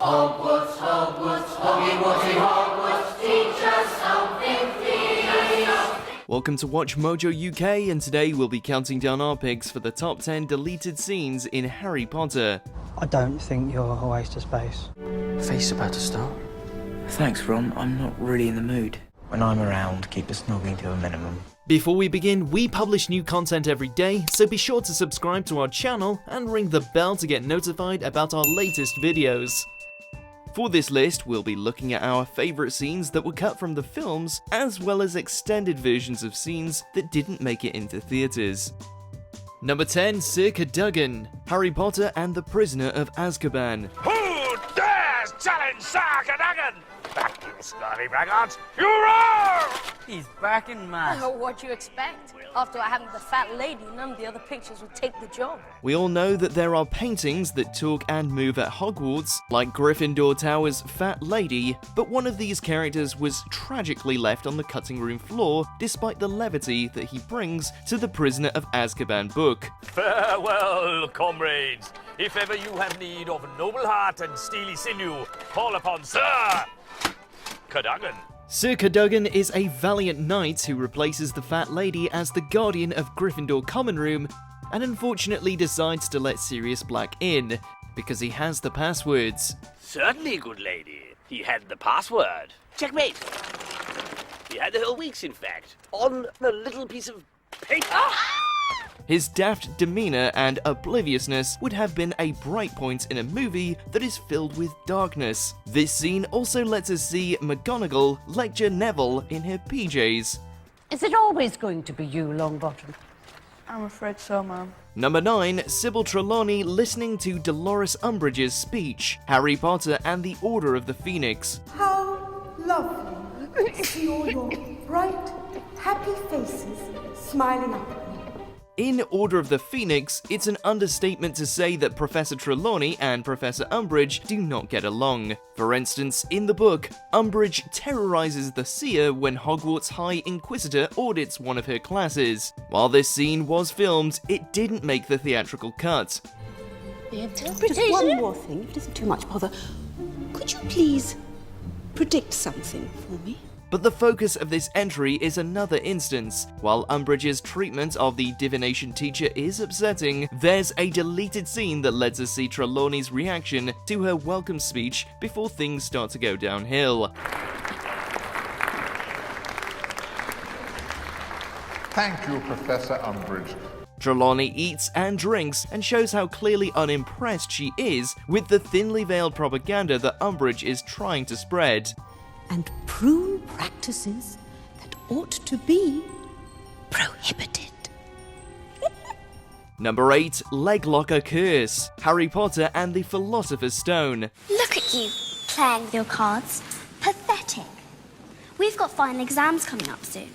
Hogwarts, Hogwarts, Hoggy Woggy Hogwarts, teach us something, please. Welcome to WatchMojo UK, and today we'll be counting down our picks for the top 10 deleted scenes in Harry Potter. I don't think you're a waste of space. Feast's about to start. Thanks, Ron. I'm not really in the mood. When I'm around, keep the snogging to a minimum. Before we begin, we publish new content every day, so be sure to subscribe to our channel and ring the bell to get notified about our latest videos. For this list, we'll be looking at our favourite scenes that were cut from the films, as well as extended versions of scenes that didn't make it into theatres. Number 10, Sir Cadogan, Harry Potter and the Prisoner of Azkaban. Who dares challenge Sir Cadogan? Back, you snarly braggarts! You roar! He's back in mass. Oh, what do you expect? After having the fat lady, none of the other pictures would take the job. We all know that there are paintings that talk and move at Hogwarts, like Gryffindor Tower's Fat Lady, but one of these characters was tragically left on the cutting room floor despite the levity that he brings to the Prisoner of Azkaban book. Farewell, comrades. If ever you have need of noble heart and steely sinew, call upon Sir Cadogan. Sir Cadogan is a valiant knight who replaces the Fat Lady as the guardian of Gryffindor Common Room, and unfortunately decides to let Sirius Black in, because he has the passwords. Certainly, good lady. He had the password. Checkmate. He had the whole weeks, in fact, on a little piece of paper. His daft demeanour and obliviousness would have been a bright point in a movie that is filled with darkness. This scene also lets us see McGonagall lecture Neville in her PJs. Is it always going to be you, Longbottom? I'm afraid so, Mum. Number 9, Sybil Trelawney listening to Dolores Umbridge's speech, Harry Potter and the Order of the Phoenix. How lovely to see all your bright, happy faces smiling up at me. In Order of the Phoenix, it's an understatement to say that Professor Trelawney and Professor Umbridge do not get along. For instance, in the book, Umbridge terrorizes the Seer when Hogwarts High Inquisitor audits one of her classes. While this scene was filmed, it didn't make the theatrical cut. The interpretation? Just one more thing, if it isn't too much bother. Could you please predict something for me? But the focus of this entry is another instance. While Umbridge's treatment of the divination teacher is upsetting, there's a deleted scene that lets us see Trelawney's reaction to her welcome speech before things start to go downhill. Thank you, Professor Umbridge. Trelawney eats and drinks and shows how clearly unimpressed she is with the thinly veiled propaganda that Umbridge is trying to spread. And prune practices that ought to be prohibited. Number 8, Leglocker Curse, Harry Potter and the Philosopher's Stone. Look at you, playing with your cards. Pathetic. We've got final exams coming up soon.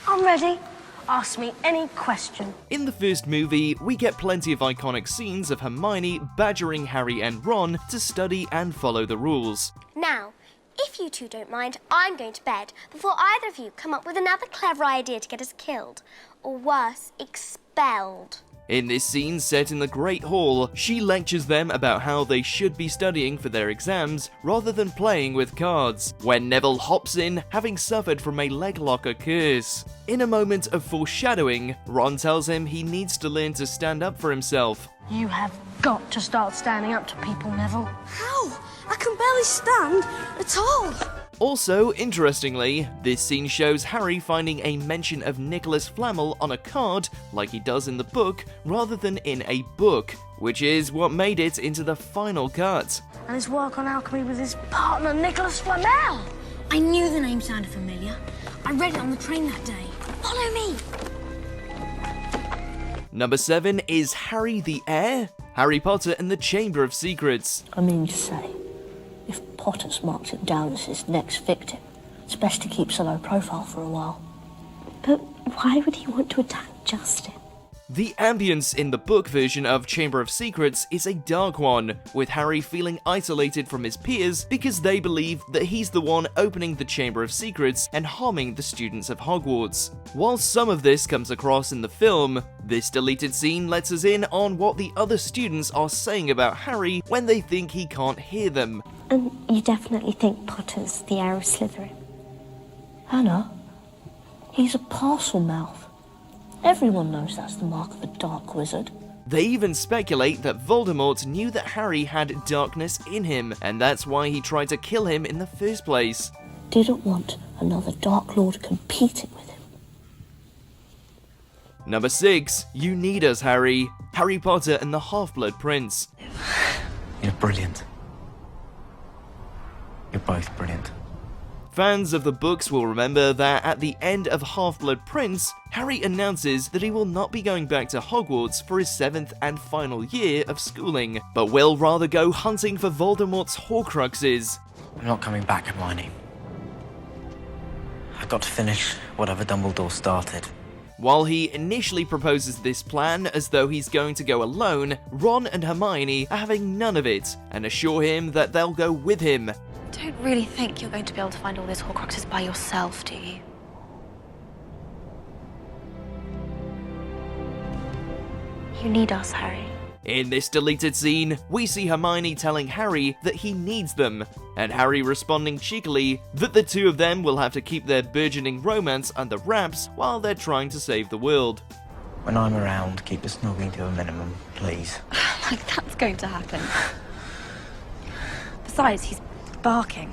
I'm ready. Ask me any question. In the first movie, we get plenty of iconic scenes of Hermione badgering Harry and Ron to study and follow the rules. Now, if you two don't mind, I'm going to bed before either of you come up with another clever idea to get us killed. Or worse, expelled. In this scene set in the Great Hall, she lectures them about how they should be studying for their exams rather than playing with cards, when Neville hops in, having suffered from a leglocker curse. In a moment of foreshadowing, Ron tells him he needs to learn to stand up for himself. You have got to start standing up to people, Neville. How? I can barely stand at all. Also, interestingly, this scene shows Harry finding a mention of Nicholas Flamel on a card, like he does in the book, rather than in a book, which is what made it into the final cut. And his work on alchemy with his partner, Nicholas Flamel. I knew the name sounded familiar. I read it on the train that day. Follow me. Number 7 is Harry the Heir, Harry Potter and the Chamber of Secrets. I mean to say, if Potter's marked him down as his next victim, it's best to keep a low profile for a while. But why would he want to attack Justin? The ambience in the book version of Chamber of Secrets is a dark one, with Harry feeling isolated from his peers because they believe that he's the one opening the Chamber of Secrets and harming the students of Hogwarts. While some of this comes across in the film, this deleted scene lets us in on what the other students are saying about Harry when they think he can't hear them. And you definitely think Potter's the heir of Slytherin? Hannah, he's a parcel mouth. Everyone knows that's the mark of a dark wizard. They even speculate that Voldemort knew that Harry had darkness in him, and that's why he tried to kill him in the first place. Didn't want another Dark Lord competing with him. Number 6, You Need Us, Harry. Harry Potter and the Half-Blood Prince. You're brilliant. You're both brilliant. Fans of the books will remember that at the end of Half-Blood Prince, Harry announces that he will not be going back to Hogwarts for his 7th and final year of schooling, but will rather go hunting for Voldemort's Horcruxes. I'm not coming back, Hermione. I've got to finish whatever Dumbledore started. While he initially proposes this plan as though he's going to go alone, Ron and Hermione are having none of it and assure him that they'll go with him. Don't really think you're going to be able to find all those Horcruxes by yourself, do you? You need us, Harry. In this deleted scene, we see Hermione telling Harry that he needs them, and Harry responding cheekily that the two of them will have to keep their burgeoning romance under wraps while they're trying to save the world. When I'm around, keep the snogging to a minimum, please. Like that's going to happen. Besides, he's barking.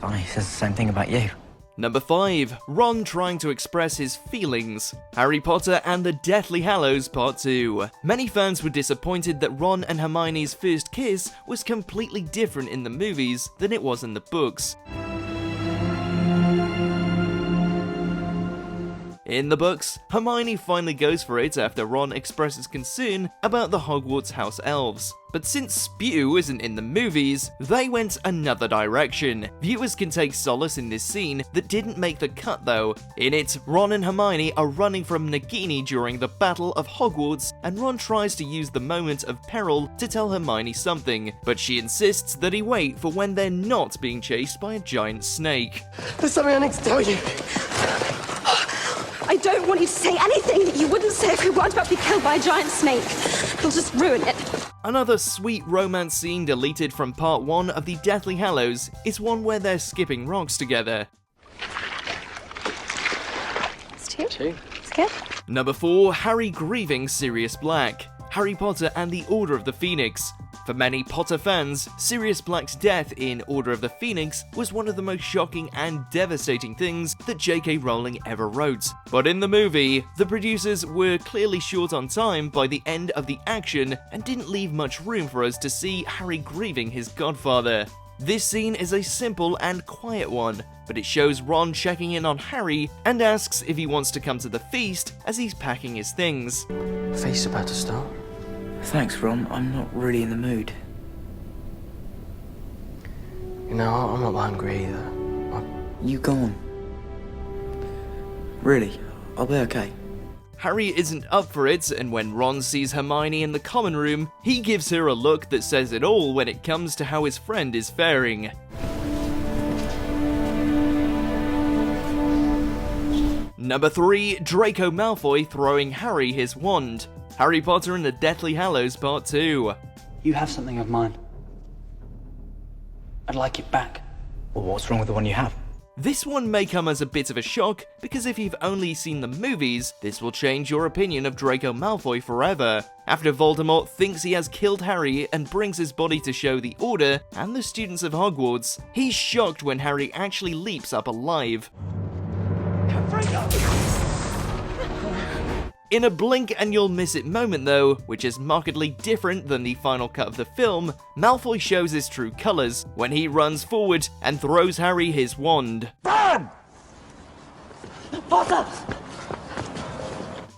Funny, he says the same thing about you. Number 5, Ron trying to express his feelings. Harry Potter and the Deathly Hallows Part 2. Many fans were disappointed that Ron and Hermione's first kiss was completely different in the movies than it was in the books. In the books, Hermione finally goes for it after Ron expresses concern about the Hogwarts house elves. But since Spew isn't in the movies, they went another direction. Viewers can take solace in this scene that didn't make the cut though. In it, Ron and Hermione are running from Nagini during the Battle of Hogwarts, and Ron tries to use the moment of peril to tell Hermione something, but she insists that he wait for when they're not being chased by a giant snake. There's something I need to tell you. I don't want you to say anything that you wouldn't say if you weren't about to be killed by a giant snake. You'll just ruin it. Another sweet romance scene deleted from part 1 of the Deathly Hallows is one where they're skipping rocks together. It's two. It's good. Number 4, Harry grieving Sirius Black. Harry Potter and the Order of the Phoenix. For many Potter fans, Sirius Black's death in Order of the Phoenix was one of the most shocking and devastating things that J.K. Rowling ever wrote. But in the movie, the producers were clearly short on time by the end of the action and didn't leave much room for us to see Harry grieving his godfather. This scene is a simple and quiet one, but it shows Ron checking in on Harry and asks if he wants to come to the feast as he's packing his things. The feast's about to start. Thanks, Ron. I'm not really in the mood. You know, I'm not hungry either. You go on. Really, I'll be okay. Harry isn't up for it, and when Ron sees Hermione in the common room, he gives her a look that says it all when it comes to how his friend is faring. Number 3, Draco Malfoy throwing Harry his wand. Harry Potter and the Deathly Hallows Part 2. You have something of mine. I'd like it back. Well, what's wrong with the one you have? This one may come as a bit of a shock, because if you've only seen the movies, this will change your opinion of Draco Malfoy forever. After Voldemort thinks he has killed Harry and brings his body to show the Order and the students of Hogwarts, he's shocked when Harry actually leaps up alive. In a blink and you'll miss it moment though, which is markedly different than the final cut of the film, Malfoy shows his true colours when he runs forward and throws Harry his wand. Run! Potter!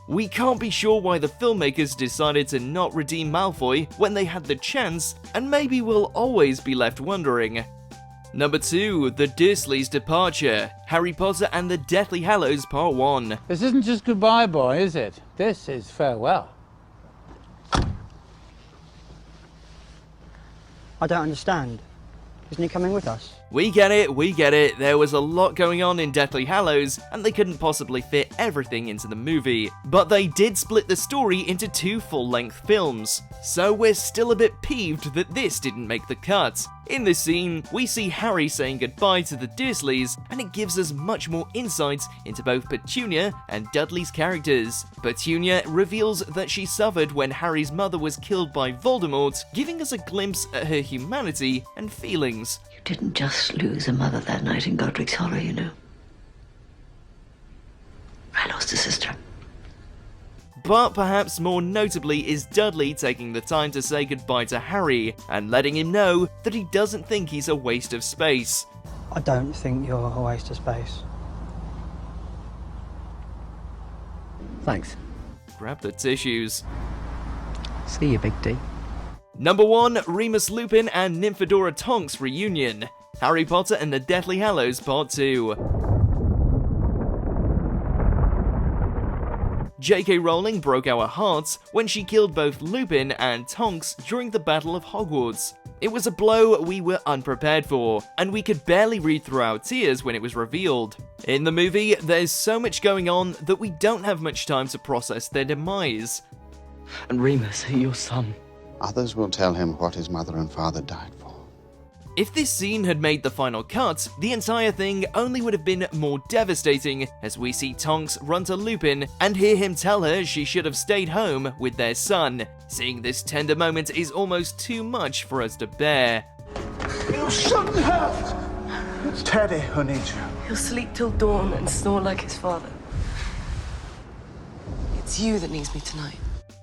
We can't be sure why the filmmakers decided to not redeem Malfoy when they had the chance, and maybe we'll always be left wondering. Number 2, The Dursleys Departure. Harry Potter and the Deathly Hallows Part 1. This isn't just goodbye, boy, is it? This is farewell. I don't understand. Isn't he coming with us? We get it, there was a lot going on in Deathly Hallows, and they couldn't possibly fit everything into the movie. But they did split the story into 2 full-length films, so we're still a bit peeved that this didn't make the cut. In this scene, we see Harry saying goodbye to the Dursleys, and it gives us much more insights into both Petunia and Dudley's characters. Petunia reveals that she suffered when Harry's mother was killed by Voldemort, giving us a glimpse at her humanity and feelings. You didn't just lose a mother that night in Godric's Hollow, you know. I lost a sister. But perhaps more notably is Dudley taking the time to say goodbye to Harry and letting him know that he doesn't think he's a waste of space. I don't think you're a waste of space. Thanks. Grab the tissues. See you, Big D. Number 1, Remus Lupin and Nymphadora Tonks reunion. Harry Potter and the Deathly Hallows Part 2. J.K. Rowling broke our hearts when she killed both Lupin and Tonks during the Battle of Hogwarts. It was a blow we were unprepared for, and we could barely read through our tears when it was revealed. In the movie, there's so much going on that we don't have much time to process their demise. And Remus, your son. Others will tell him what his mother and father died for. If this scene had made the final cut, the entire thing only would have been more devastating, as we see Tonks run to Lupin and hear him tell her she should have stayed home with their son. Seeing this tender moment is almost too much for us to bear. You shouldn't have! It's Teddy who needs you. He'll sleep till dawn and snore like his father. It's you that needs me tonight.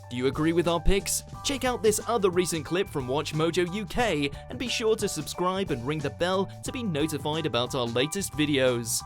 Do you agree with our picks? Check out this other recent clip from WatchMojo UK and be sure to subscribe and ring the bell to be notified about our latest videos.